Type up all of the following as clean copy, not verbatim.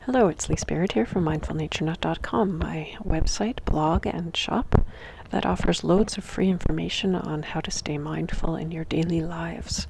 Hello, it's Lee Spirit here from mindfulnaturenut.com, my website, blog, and shop that offers loads of free information on how to stay mindful in your daily lives.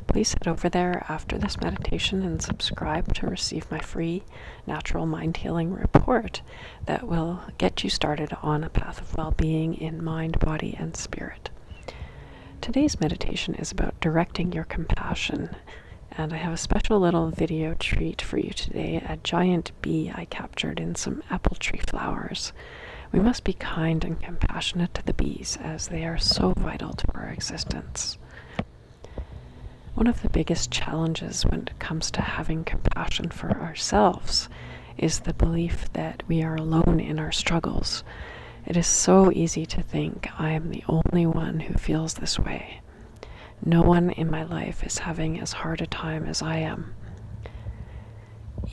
Please head over there after this meditation and subscribe to receive my free natural mind healing report that will get you started on a path of well-being in mind, body, and spirit. Today's meditation is about directing your compassion. And I have a special little video treat for you today, a giant bee I captured in some apple tree flowers. We must be kind and compassionate to the bees as they are so vital to our existence. One of the biggest challenges when it comes to having compassion for ourselves is the belief that we are alone in our struggles. It is so easy to think I am the only one who feels this way. No one in my life is having as hard a time as I am.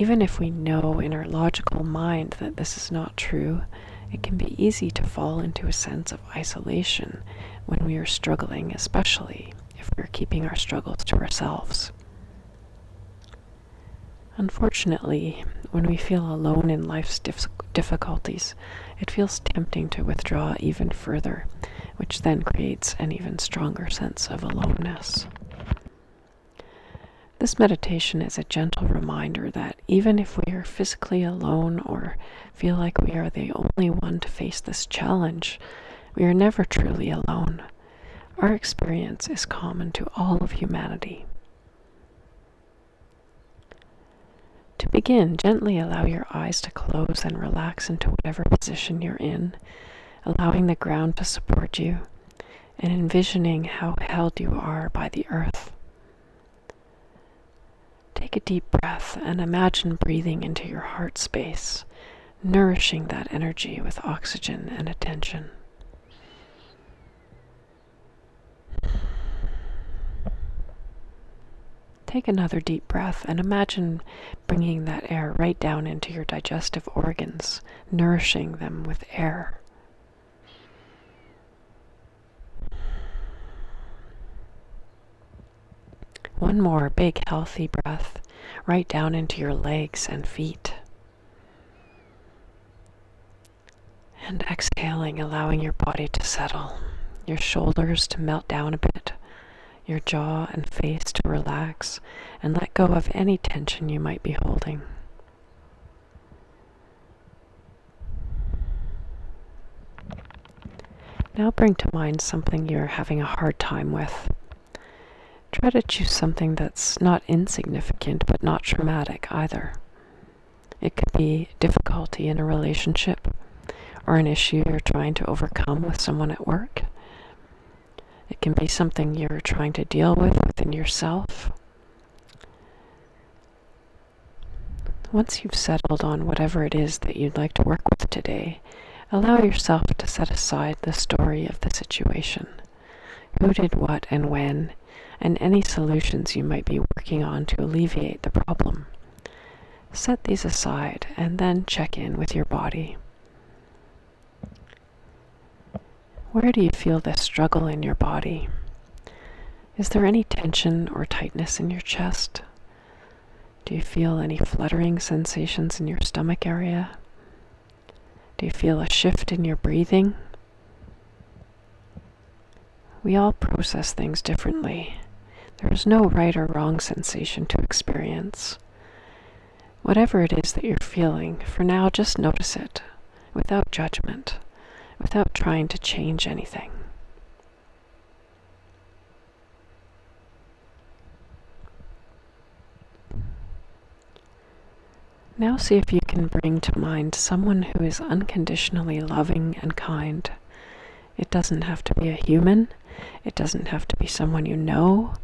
Even if we know in our logical mind that this is not true, it can be easy to fall into a sense of isolation when we are struggling, especially if we're keeping our struggles to ourselves. Unfortunately, when we feel alone in life's difficulties, it feels tempting to withdraw even further, which then creates an even stronger sense of aloneness. This meditation is a gentle reminder that even if we are physically alone or feel like we are the only one to face this challenge, we are never truly alone. Our experience is common to all of humanity. To begin, gently allow your eyes to close and relax into whatever position you're in, allowing the ground to support you, and envisioning how held you are by the earth. Take a deep breath and imagine breathing into your heart space, nourishing that energy with oxygen and attention. Take another deep breath and imagine bringing that air right down into your digestive organs, nourishing them with air. One more big, healthy breath right down into your legs and feet. And exhaling, allowing your body to settle, your shoulders to melt down a bit, your jaw and face to relax, and let go of any tension you might be holding. Now bring to mind something you're having a hard time with. Try to choose something that's not insignificant but not traumatic either. It could be difficulty in a relationship or an issue you're trying to overcome with someone at work. It can be something you're trying to deal with within yourself. Once you've settled on whatever it is that you'd like to work with today, allow yourself to set aside the story of the situation. Who did what and when, and any solutions you might be working on to alleviate the problem. Set these aside and then check in with your body. Where do you feel this struggle in your body? Is there any tension or tightness in your chest? Do you feel any fluttering sensations in your stomach area? Do you feel a shift in your breathing? We all process things differently. There is no right or wrong sensation to experience. Whatever it is that you're feeling, for now just notice it, without judgment, without trying to change anything. Now see if you can bring to mind someone who is unconditionally loving and kind. It doesn't have to be a human. It doesn't have to be someone you know.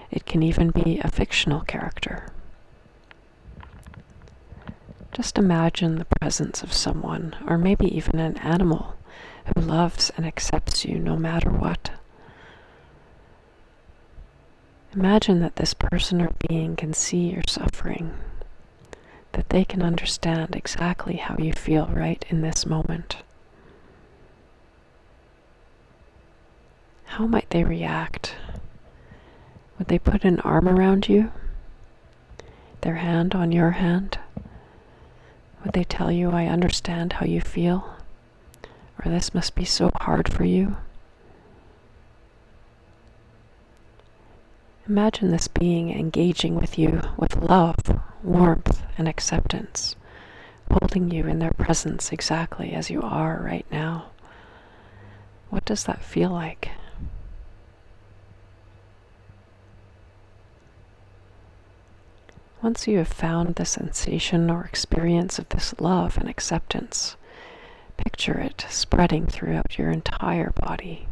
It can even be a fictional character. Just imagine the presence of someone, or maybe even an animal, who loves and accepts you no matter what. Imagine that this person or being can see your suffering, that they can understand exactly how you feel right in this moment. How might they react? Would they put an arm around you? Their hand on your hand? Would they tell you, "I understand how you feel," or "This must be so hard for you"? Imagine this being engaging with you with love, warmth, and acceptance, holding you in their presence exactly as you are right now. What does that feel like? Once you have found the sensation or experience of this love and acceptance, picture it spreading throughout your entire body,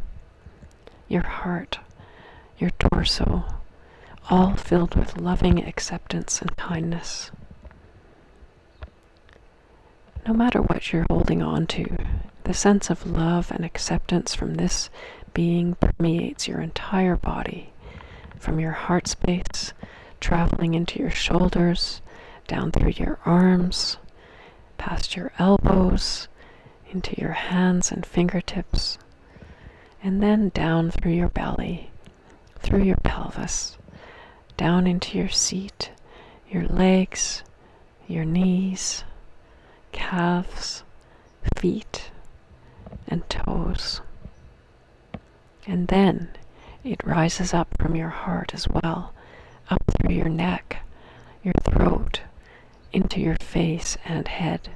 your heart, your torso, all filled with loving acceptance and kindness. No matter what you're holding on to, the sense of love and acceptance from this being permeates your entire body, from your heart space, traveling into your shoulders, down through your arms, past your elbows, into your hands and fingertips, and then down through your belly, through your pelvis, down into your seat, your legs, your knees, calves, feet, and toes. And then it rises up from your heart as well, up through your neck, your throat, into your face and head.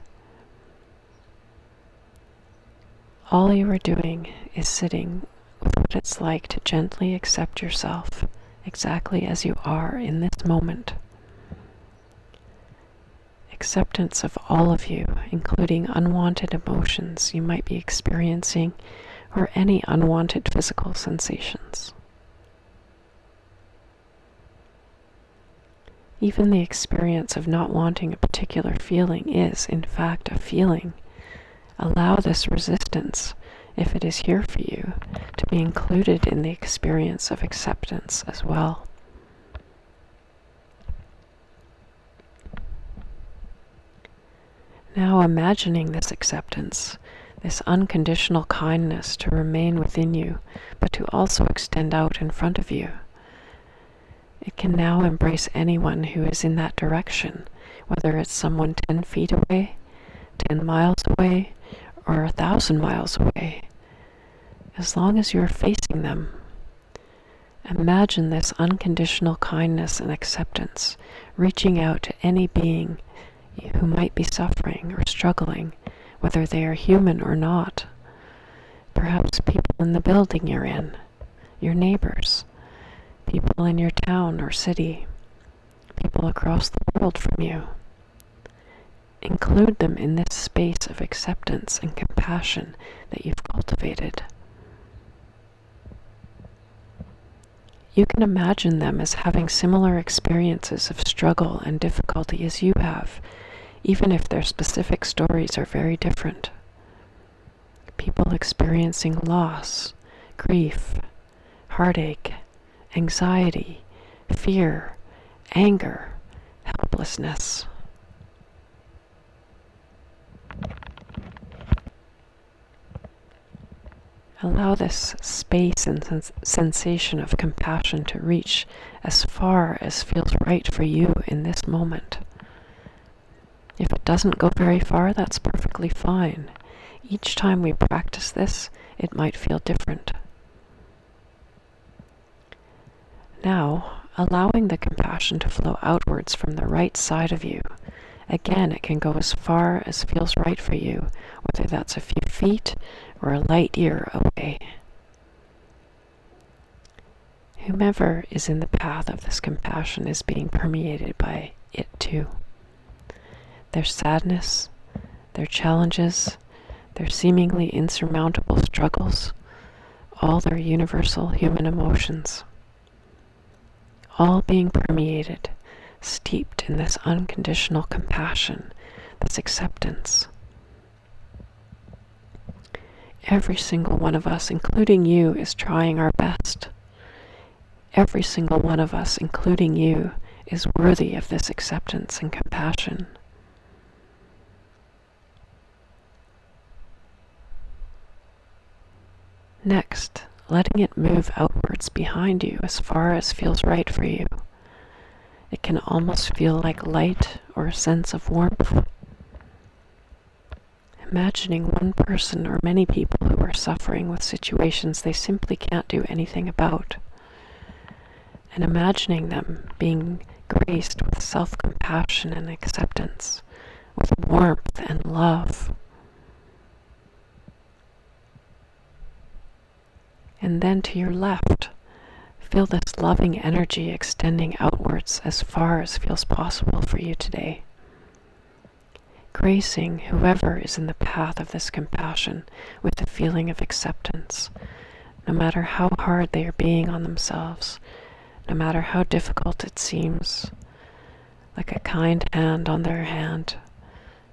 All you are doing is sitting with what it's like to gently accept yourself exactly as you are in this moment. Acceptance of all of you, including unwanted emotions you might be experiencing or any unwanted physical sensations. Even the experience of not wanting a particular feeling is, in fact, a feeling. Allow this resistance, if it is here for you, to be included in the experience of acceptance as well. Now imagining this acceptance, this unconditional kindness to remain within you, but to also extend out in front of you. It can now embrace anyone who is in that direction, whether it's someone 10 feet away, 10 miles away, or 1,000 miles away, as long as you're facing them. Imagine this unconditional kindness and acceptance reaching out to any being who might be suffering or struggling, whether they are human or not. Perhaps people in the building you're in, your neighbors, people in your town or city, people across the world from you. Include them in this space of acceptance and compassion that you've cultivated. You can imagine them as having similar experiences of struggle and difficulty as you have, even if their specific stories are very different. People experiencing loss, grief, heartache, anxiety, fear, anger, helplessness. Allow this space and sensation of compassion to reach as far as feels right for you in this moment. If it doesn't go very far, that's perfectly fine. Each time we practice this, it might feel different. Now, allowing the compassion to flow outwards from the right side of you. Again, it can go as far as feels right for you, whether that's a few feet or a light year away. Whomever is in the path of this compassion is being permeated by it too. Their sadness, their challenges, their seemingly insurmountable struggles, all their universal human emotions, all being permeated, steeped in this unconditional compassion, this acceptance. Every single one of us, including you, is trying our best. Every single one of us, including you, is worthy of this acceptance and compassion. Next, letting it move outwards behind you as far as feels right for you. It can almost feel like light or a sense of warmth. Imagining one person or many people who are suffering with situations they simply can't do anything about. And imagining them being graced with self-compassion and acceptance, with warmth and love. And then to your left, feel this loving energy extending outwards as far as feels possible for you today. Gracing whoever is in the path of this compassion with the feeling of acceptance, no matter how hard they are being on themselves, no matter how difficult it seems, like a kind hand on their hand,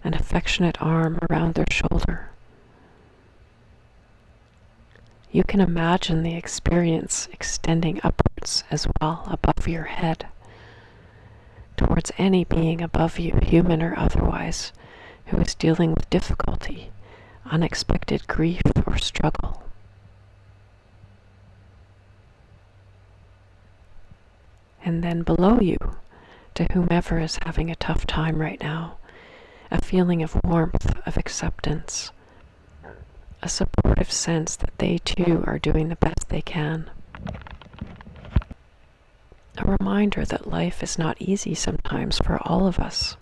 an affectionate arm around their shoulder. You can imagine the experience extending upwards as well above your head, towards any being above you, human or otherwise, who is dealing with difficulty, unexpected grief or struggle. And then below you, to whomever is having a tough time right now, a feeling of warmth, of acceptance, a supportive sense that they too are doing the best they can. A reminder that life is not easy sometimes for all of us.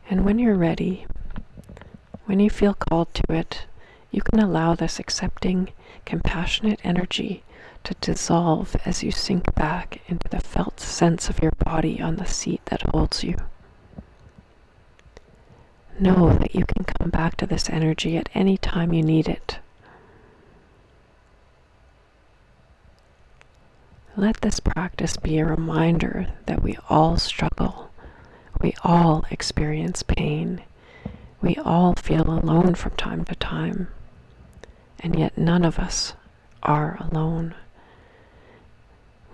And when you're ready, when you feel called to it, you can allow this accepting, compassionate energy to dissolve as you sink back into the felt sense of your body on the seat that holds you. Know that you can come back to this energy at any time you need it. Let this practice be a reminder that we all struggle, we all experience pain, we all feel alone from time to time, and yet none of us are alone.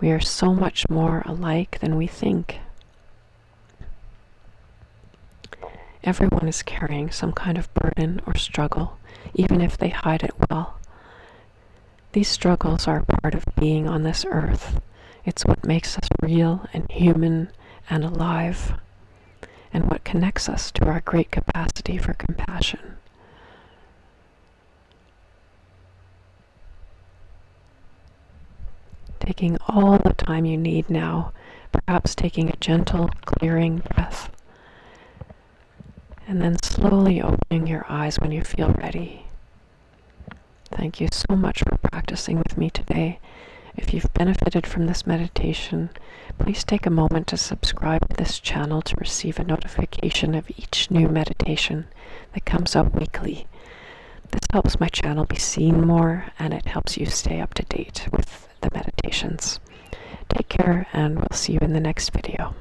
We are so much more alike than we think. Everyone is carrying some kind of burden or struggle, even if they hide it well. These struggles are part of being on this earth. It's what makes us real and human and alive, and what connects us to our great capacity for compassion. Taking all the time you need now, perhaps taking a gentle, clearing breath, and then slowly opening your eyes when you feel ready. Thank you so much for practicing with me today. If you've benefited from this meditation, please take a moment to subscribe to this channel to receive a notification of each new meditation that comes out weekly. This helps my channel be seen more, and it helps you stay up to date with the meditations. Take care, and we'll see you in the next video.